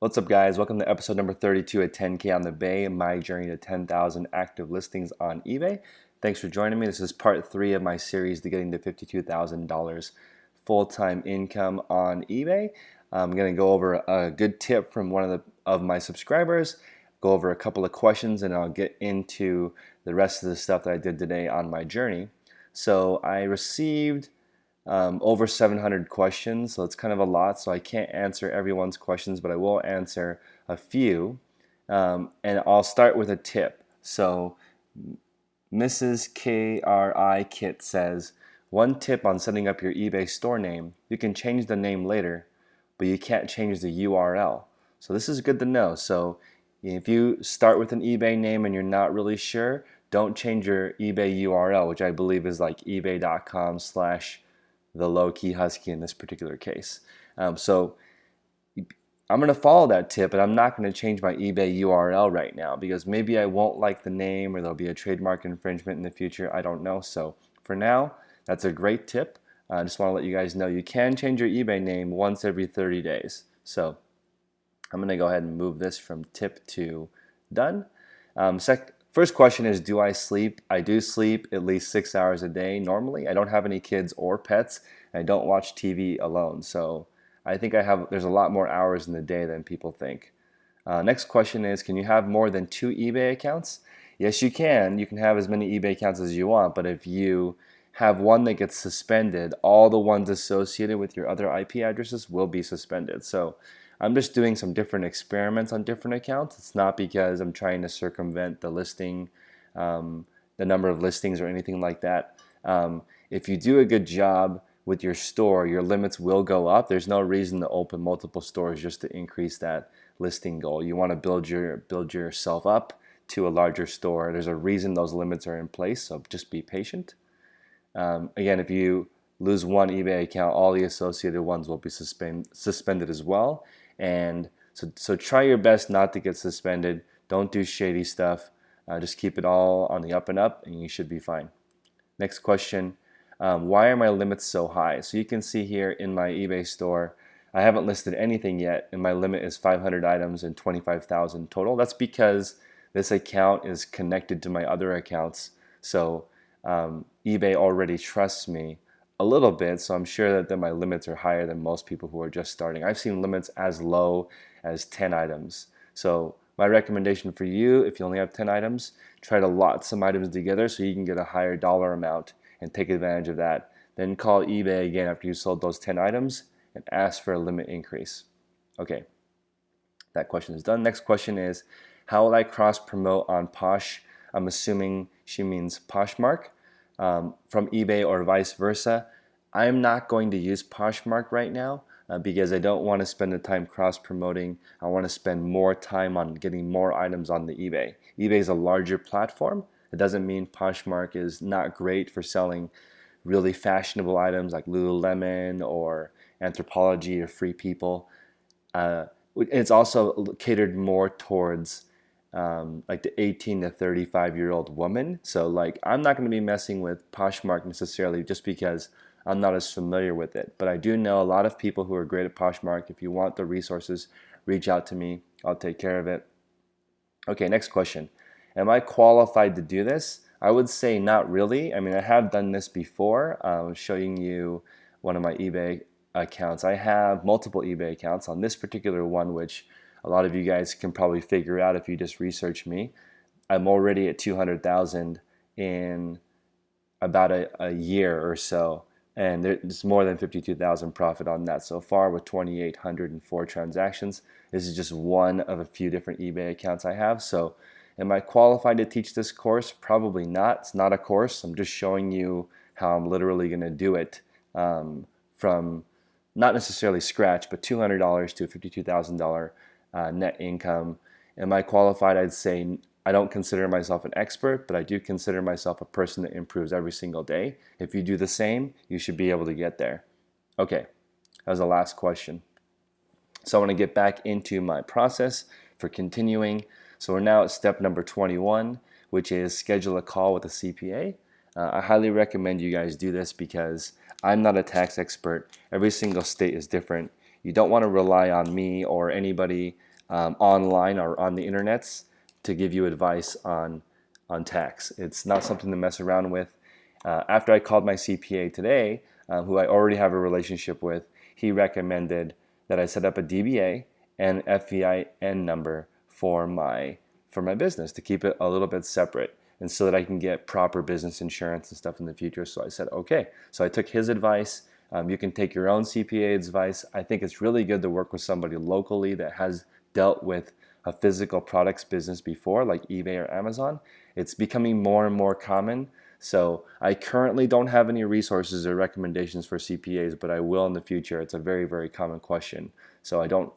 What's up, guys? Welcome to episode number 32 at 10K on the Bay, my journey to 10,000 active listings on eBay. Thanks for joining me. This is part 3 of my series to getting to $52,000 full-time income on eBay. I'm going to go over a good tip from one of my subscribers, go over a couple of questions, and I'll get into the rest of the stuff that I did today on my journey. So I received over 700 questions, so it's kind of a lot, so I can't answer everyone's questions, but I will answer a few. And I'll start with a tip. So Mrs. KRI Kit says, one tip on setting up your eBay store name: you can change the name later, but you can't change the URL. So this is good to know. So if you start with an eBay name and you're not really sure, don't change your eBay URL, which I believe is like ebay.com/the low key husky in this particular case. So I'm going to follow that tip, but I'm not going to change my eBay URL right now because maybe I won't like the name or there'll be a trademark infringement in the future. I don't know. So for now, that's a great tip. I just want to let you guys know you can change your eBay name once every 30 days. So I'm going to go ahead and move this from tip to done. First question is, do I sleep? I do sleep at least 6 hours a day normally. I don't have any kids or pets. I don't watch TV alone. So I think there's a lot more hours in the day than people think. Next question is, can you have more than 2 eBay accounts? Yes, you can. You can have as many eBay accounts as you want, but if you have one that gets suspended, all the ones associated with your other IP addresses will be suspended. So I'm just doing some different experiments on different accounts. It's not because I'm trying to circumvent the the number of listings or anything like that. If you do a good job with your store, your limits will go up. There's no reason to open multiple stores just to increase that listing goal. You want to build yourself up to a larger store. There's a reason those limits are in place, so just be patient. Again, if you lose one eBay account, all the associated ones will be suspended as well. And so try your best not to get suspended. Don't do shady stuff. Just keep it all on the up and up, and you should be fine. Next question, why are my limits so high? So you can see here in my eBay store, I haven't listed anything yet, and my limit is 500 items and 25,000 total. That's because this account is connected to my other accounts. So eBay already trusts me a little bit, so I'm sure that my limits are higher than most people who are just starting. I've seen limits as low as 10 items. So my recommendation for you, if you only have 10 items, try to lot some items together so you can get a higher dollar amount and take advantage of that. Then call eBay again after you sold those 10 items and ask for a limit increase. Okay, that question is done. Next question is, how will I cross promote on Posh? I'm assuming she means Poshmark. From eBay or vice versa. I'm not going to use Poshmark right now because I don't want to spend the time cross-promoting. I want to spend more time on getting more items on the eBay. eBay is a larger platform. It doesn't mean Poshmark is not great for selling really fashionable items like Lululemon or Anthropologie or Free People. It's also catered more towards like the 18 to 35-year-old woman. So like I'm not going to be messing with Poshmark necessarily just because I'm not as familiar with it. But I do know a lot of people who are great at Poshmark. If you want the resources, reach out to me. I'll take care of it. Okay, next question. Am I qualified to do this? I would say not really. I mean, I have done this before. Showing you one of my eBay accounts. I have multiple eBay accounts. On this particular one, which a lot of you guys can probably figure out if you just research me, I'm already at 200,000 in about a year or so, and there's more than 52,000 profit on that so far with 2,804 transactions. This is just one of a few different eBay accounts I have. So am I qualified to teach this course? Probably not. It's not a course. I'm just showing you how I'm literally going to do it from not necessarily scratch, but $200 to a $52,000 net income. Am I qualified? I'd say I don't consider myself an expert, but I do consider myself a person that improves every single day. If you do the same, you should be able to get there. Okay, that was the last question. So I want to get back into my process for continuing. So we're now at step number 21, which is schedule a call with a CPA. I highly recommend you guys do this because I'm not a tax expert. Every single state is different. You don't want to rely on me or anybody online or on the internets to give you advice on tax. It's not something to mess around with. After I called my CPA today, who I already have a relationship with, he recommended that I set up a DBA and FEIN number for my business to keep it a little bit separate, and so that I can get proper business insurance and stuff in the future. So I said, okay. So I took his advice. You can take your own CPA advice. I think it's really good to work with somebody locally that has dealt with a physical products business before, like eBay or Amazon. It's becoming more and more common. So I currently don't have any resources or recommendations for CPAs, but I will in the future. It's a very, very common question. So I don't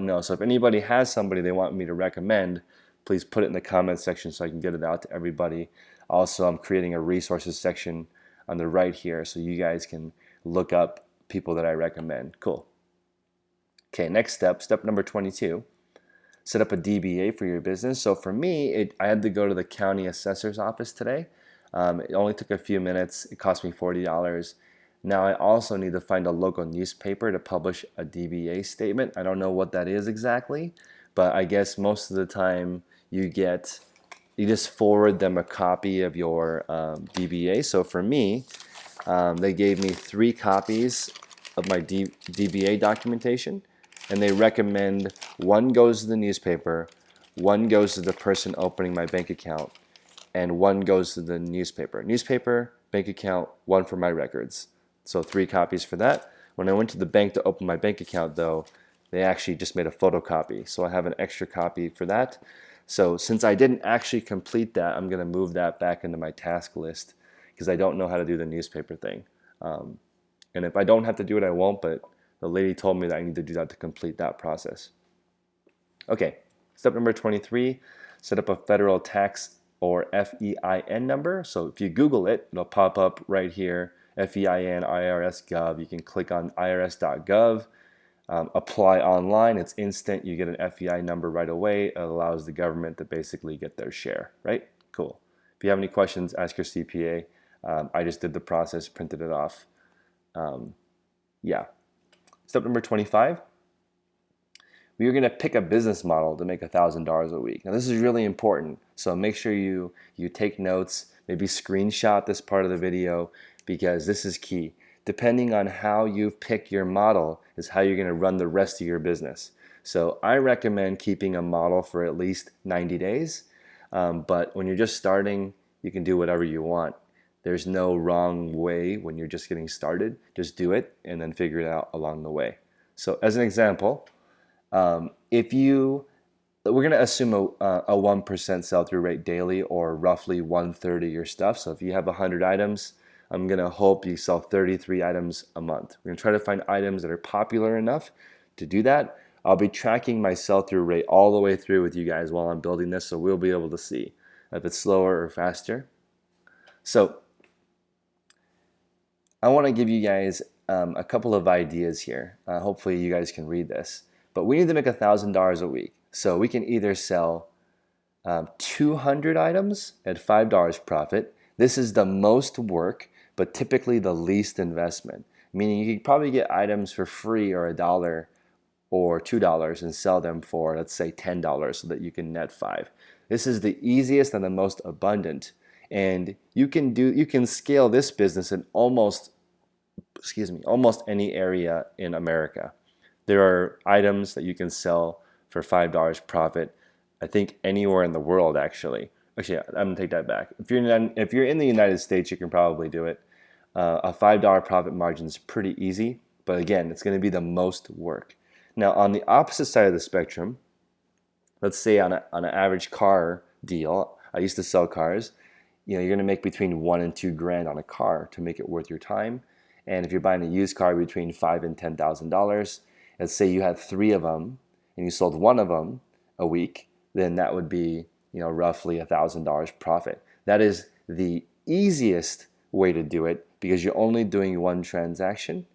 know. So if anybody has somebody they want me to recommend, please put it in the comments section so I can get it out to everybody. Also, I'm creating a resources section on the right here so you guys can look up people that I recommend. Cool. Okay, next step number 22. Set up a DBA for your business. So for me, I had to go to the county assessor's office today. It only took a few minutes. It cost me $40. Now I also need to find a local newspaper to publish a DBA statement. I don't know what that is exactly, but I guess most of the time you just forward them a copy of your DBA. So for me, they gave me 3 copies of my DBA documentation, and they recommend 1 goes to the newspaper, 1 goes to the person opening my bank account, and 1 goes to the newspaper. Newspaper, bank account, 1 for my records. So 3 copies for that. When I went to the bank to open my bank account, though, they actually just made a photocopy. So I have an extra copy for that. So since I didn't actually complete that, I'm going to move that back into my task list because I don't know how to do the newspaper thing. And if I don't have to do it, I won't, but the lady told me that I need to do that to complete that process. Okay, step number 23, set up a federal tax or FEIN number. So if you Google it, it'll pop up right here, FEIN, IRS Gov. You can click on irs.gov. Apply online. It's instant. You get an FEI number right away. It allows the government to basically get their share, right? Cool. If you have any questions, ask your CPA. I just did the process, printed it off. Yeah. Step number 25. We are going to pick a business model to make $1,000 a week. Now this is really important. So make sure you take notes, maybe screenshot this part of the video because this is key. Depending on how you pick your model is how you're going to run the rest of your business. So I recommend keeping a model for at least 90 days. But when you're just starting, you can do whatever you want. There's no wrong way when you're just getting started. Just do it and then figure it out along the way. So as an example, we're going to assume a 1% sell-through rate daily, or roughly 1/3 of your stuff. So if you have 100 items, I'm going to hope you sell 33 items a month. We're going to try to find items that are popular enough to do that. I'll be tracking my sell-through rate all the way through with you guys while I'm building this, so we'll be able to see if it's slower or faster. So I want to give you guys a couple of ideas here. Hopefully you guys can read this. But we need to make $1,000 a week. So we can either sell 200 items at $5 profit. This is the most work, but typically the least investment. Meaning you could probably get items for free or $1 or $2 and sell them for, let's say, $10 so that you can net 5. This is the easiest and the most abundant. And you can scale this business in almost any area in America. There are items that you can sell for $5 profit, I think anywhere in the world actually. Actually, I'm gonna take that back. If you're in the United States, you can probably do it. A $5 profit margin is pretty easy, but again, it's gonna be the most work. Now, on the opposite side of the spectrum, let's say on an average car deal, I used to sell cars, you're gonna make between $1,000 and $2,000 on a car to make it worth your time. And if you're buying a used car, between $5,000 and $10,000, let's say you had 3 of them and you sold 1 of them a week, then that would be roughly $1,000 profit. That is the easiest way to do it because you're only doing 1 transaction.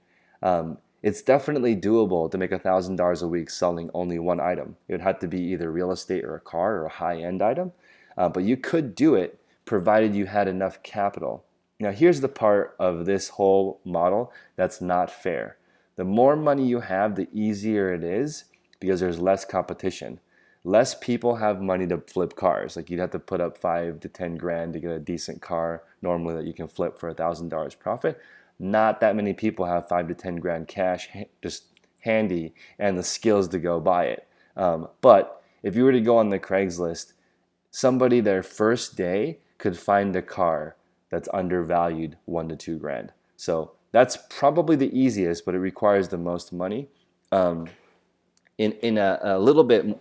It's definitely doable to make $1,000 a week selling only 1 item. It would have to be either real estate or a car or a high-end item, but you could do it provided you had enough capital. Now here's the part of this whole model that's not fair. The more money you have, the easier it is because there's less competition. Less people have money to flip cars. Like you'd have to put up 5 to 10 grand to get a decent car normally that you can flip for $1,000 profit. Not that many people have 5 to 10 grand cash just handy and the skills to go buy it. But if you were to go on the Craigslist, somebody their first day could find a car that's undervalued 1 to 2 grand. So that's probably the easiest, but it requires the most money. In a little bit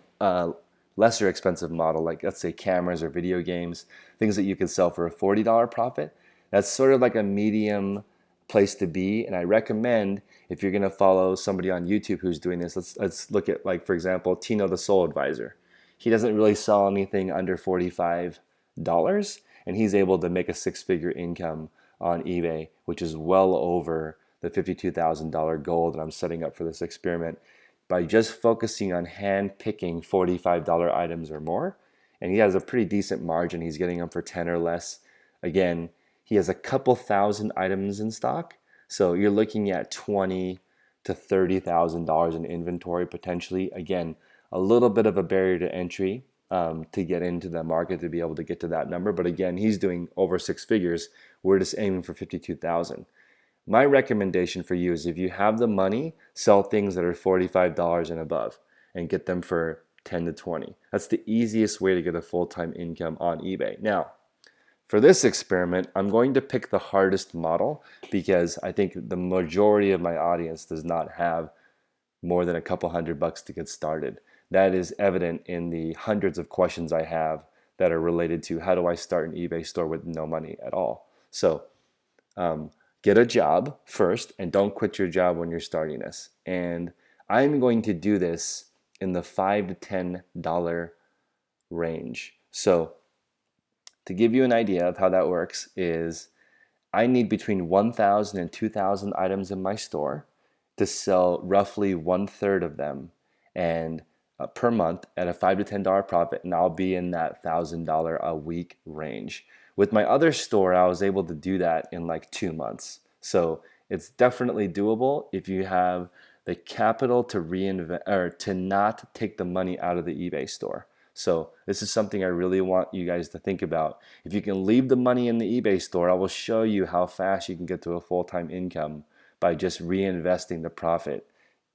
lesser expensive model, like let's say cameras or video games, things that you could sell for a $40 profit, that's sort of like a medium place to be. And I recommend, if you're going to follow somebody on YouTube who's doing this, let's look at, like, for example, Tino the Soul Advisor. He doesn't really sell anything under $45, and he's able to make a six-figure income on eBay, which is well over the $52,000 goal that I'm setting up for this experiment, by just focusing on hand picking $45 items or more. And he has a pretty decent margin. He's getting them for 10 or less. Again, he has a couple thousand items in stock. So you're looking at $20,000 to $30,000 in inventory potentially. Again, a little bit of a barrier to entry to get into the market to be able to get to that number. But again, he's doing over six figures. We're just aiming for 52,000. My recommendation for you is, if you have the money, sell things that are $45 and above and get them for 10 to 20. That's the easiest way to get a full-time income on eBay. Now, for this experiment, I'm going to pick the hardest model because I think the majority of my audience does not have more than a couple $100 to get started. That is evident in the hundreds of questions I have that are related to how do I start an eBay store with no money at all. So get a job first and don't quit your job when you're starting this. And I'm going to do this in the $5 to $10 range. So to give you an idea of how that works is, I need between 1,000 and 2,000 items in my store to sell roughly 1/3 of them and per month at a $5 to $10 profit, and I'll be in that $1,000 a week range. With my other store, I was able to do that in like 2 months. So it's definitely doable if you have the capital to reinvest or to not take the money out of the eBay store. So this is something I really want you guys to think about. If you can leave the money in the eBay store, I will show you how fast you can get to a full-time income by just reinvesting the profit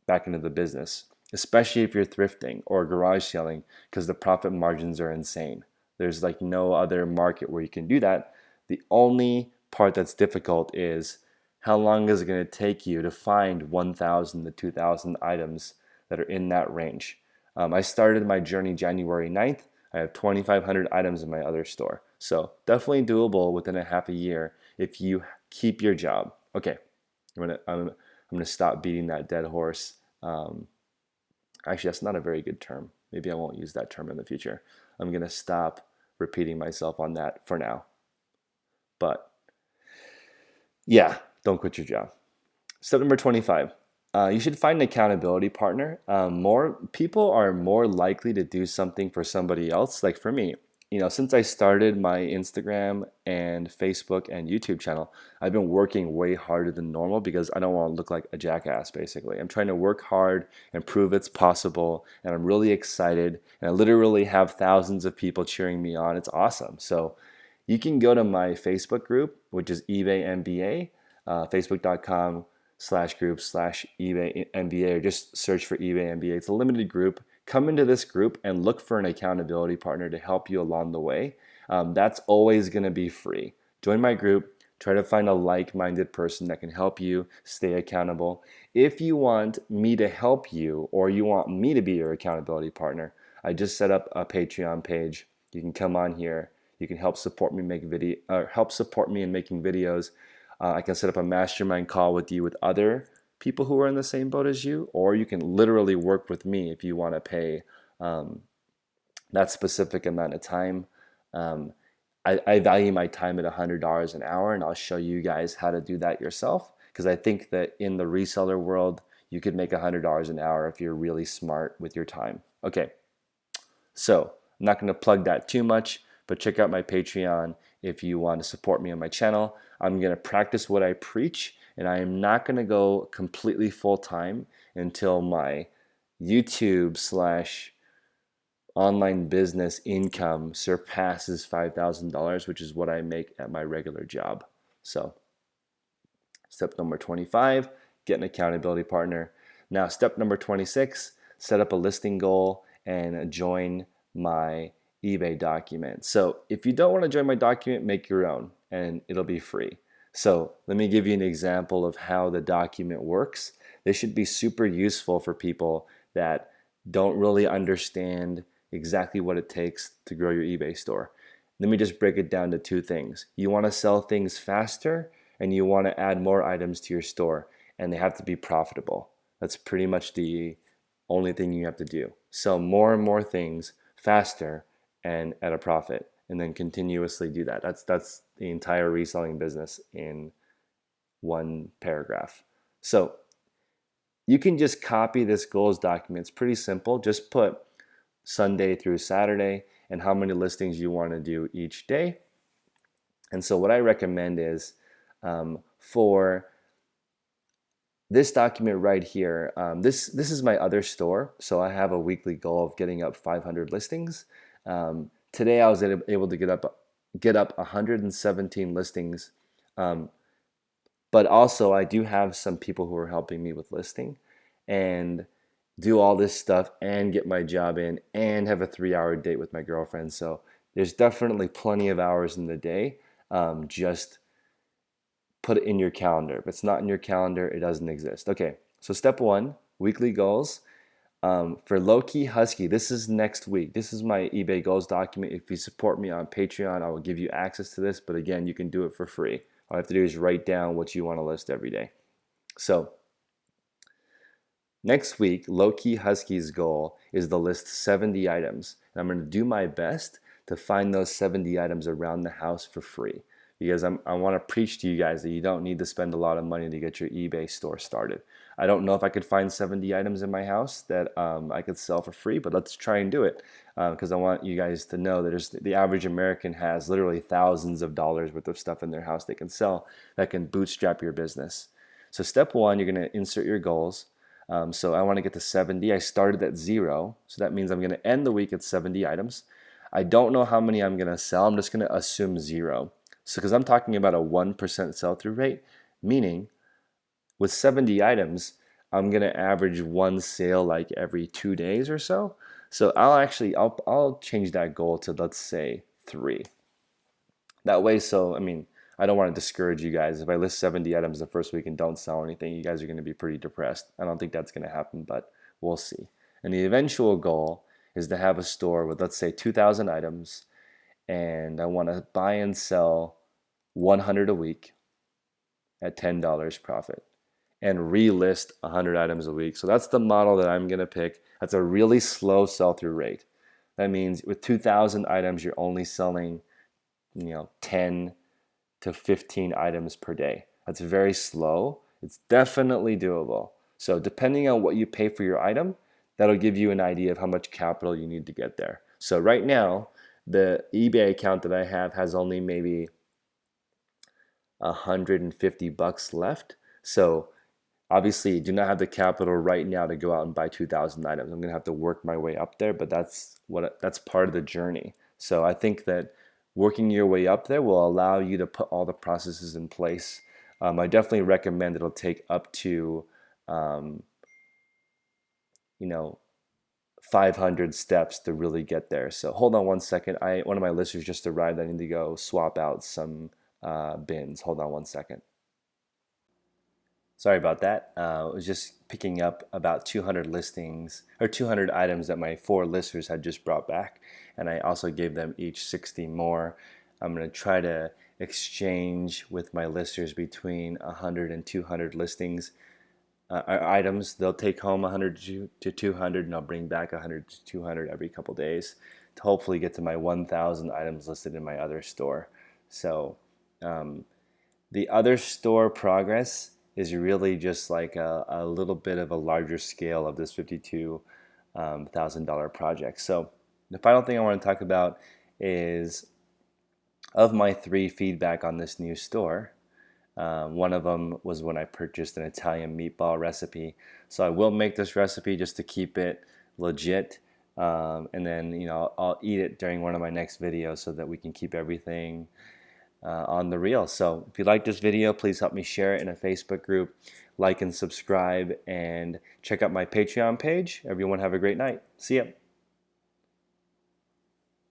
back into the business, especially if you're thrifting or garage selling, because the profit margins are insane. There's like no other market where you can do that. The only part that's difficult is, how long is it going to take you to find 1,000 to 2,000 items that are in that range? I started my journey January 9th. I have 2,500 items in my other store. So definitely doable within a half a year if you keep your job. Okay, I'm gonna stop beating that dead horse. Actually, that's not a very good term. Maybe I won't use that term in the future. I'm gonna stop repeating myself on that for now. But yeah, don't quit your job. Step number 25. You should find an accountability partner. More people are more likely to do something for somebody else. Like for me, since I started my Instagram and Facebook and YouTube channel, I've been working way harder than normal because I don't want to look like a jackass, basically. I'm trying to work hard and prove it's possible, and I'm really excited, and I literally have thousands of people cheering me on. It's awesome. So you can go to my Facebook group, which is eBay MBA, facebook.com/group/eBay MBA, or just search for eBay MBA. It's a limited group. Come into this group and look for an accountability partner to help you along the way. That's always going to be free. Join my group. Try to find a like-minded person that can help you stay accountable. If you want me to help you, or you want me to be your accountability partner, I just set up a Patreon page. You can come on here. You can help support me in making videos. I can set up a mastermind call with you with other people who are in the same boat as you, or you can literally work with me if you want to pay that specific amount of time. I value my time at $100 an hour, and I'll show you guys how to do that yourself, because I think that in the reseller world, you could make $100 an hour if you're really smart with your time. Okay, so I'm not going to plug that too much, but check out my Patreon if you want to support me on my channel. I'm going to practice what I preach, and I am not going to go completely full time until my YouTube slash online business income surpasses $5,000, which is what I make at my regular job. So step number 25, get an accountability partner. Now, step number 26, set up a listing goal and join my eBay document. So if you don't want to join my document, make your own and it'll be free. So let me give you an example of how the document works. This should be super useful for people that don't really understand exactly what it takes to grow your eBay store. Let me just break it down to two things. You want to sell things faster and you want to add more items to your store, and they have to be profitable. That's pretty much the only thing you have to do. Sell more and more things faster and at a profit, and then continuously do that. That's the entire reselling business in one paragraph. So you can just copy this goals document. It's pretty simple. Just put Sunday through Saturday and how many listings you want to do each day. And so what I recommend is for this document right here, this is my other store. So I have a weekly goal of getting up 500 listings. Today I was able to get up 117 listings. But also I do have some people who are helping me with listing and do all this stuff and get my job in and have a 3-hour date with my girlfriend. So there's definitely plenty of hours in the day. Just put it in your calendar. If it's not in your calendar, it doesn't exist. Okay, so step 1, weekly goals. For Low-Key Husky, this is next week. This is my eBay goals document. If you support me on Patreon, I will give you access to this. But again, you can do it for free. All you have to do is write down what you want to list every day. So next week, Low-Key Husky's goal is to list 70 items. And I'm going to do my best to find those 70 items around the house for free. Because I want to preach to you guys that you don't need to spend a lot of money to get your eBay store started. I don't know if I could find 70 items in my house that I could sell for free, but let's try and do it because I want you guys to know that the average American has literally thousands of dollars worth of stuff in their house they can sell that can bootstrap your business. So step 1, you're going to insert your goals. So I want to get to 70. I started at 0, so that means I'm going to end the week at 70 items. I don't know how many I'm going to sell. I'm just going to assume 0. So because I'm talking about a 1% sell-through rate, meaning with 70 items, I'm going to average one sale like every 2 days or so. So I'll change that goal to, let's say, 3. That way, so, I mean, I don't want to discourage you guys. If I list 70 items the first week and don't sell anything, you guys are going to be pretty depressed. I don't think that's going to happen, but we'll see. And the eventual goal is to have a store with, let's say, 2,000 items, and I want to buy and sell 100 a week at $10 profit and relist 100 items a week. So that's the model that I'm going to pick. That's a really slow sell-through rate. That means with 2,000 items, you're only selling, 10 to 15 items per day. That's very slow. It's definitely doable. So depending on what you pay for your item, that'll give you an idea of how much capital you need to get there. So right now, the eBay account that I have has only maybe $150 left. So obviously, do not have the capital right now to go out and buy 2,000 items. I'm gonna have to work my way up there, but that's part of the journey. So I think that working your way up there will allow you to put all the processes in place. I definitely recommend it'll take up to 500 steps to really get there. So hold on one second. One of my listers just arrived. I need to go swap out some bins. Hold on one second. Sorry about that. I was just picking up about 200 listings or 200 items that my 4 listers had just brought back, and I also gave them each 60 more. I'm going to try to exchange with my listers between 100 and 200 listings. Items. They'll take home 100 to 200, and I'll bring back 100 to 200 every couple days to hopefully get to my 1,000 items listed in my other store. So the other store progress is really just like a little bit of a larger scale of this $52,000 project. So the final thing I want to talk about is, of my 3 feedback on this new store, One of them was when I purchased an Italian meatball recipe. So I will make this recipe just to keep it legit. And then, I'll eat it during one of my next videos so that we can keep everything on the reel. So if you like this video, please help me share it in a Facebook group, like and subscribe, and check out my Patreon page. Everyone have a great night. See ya.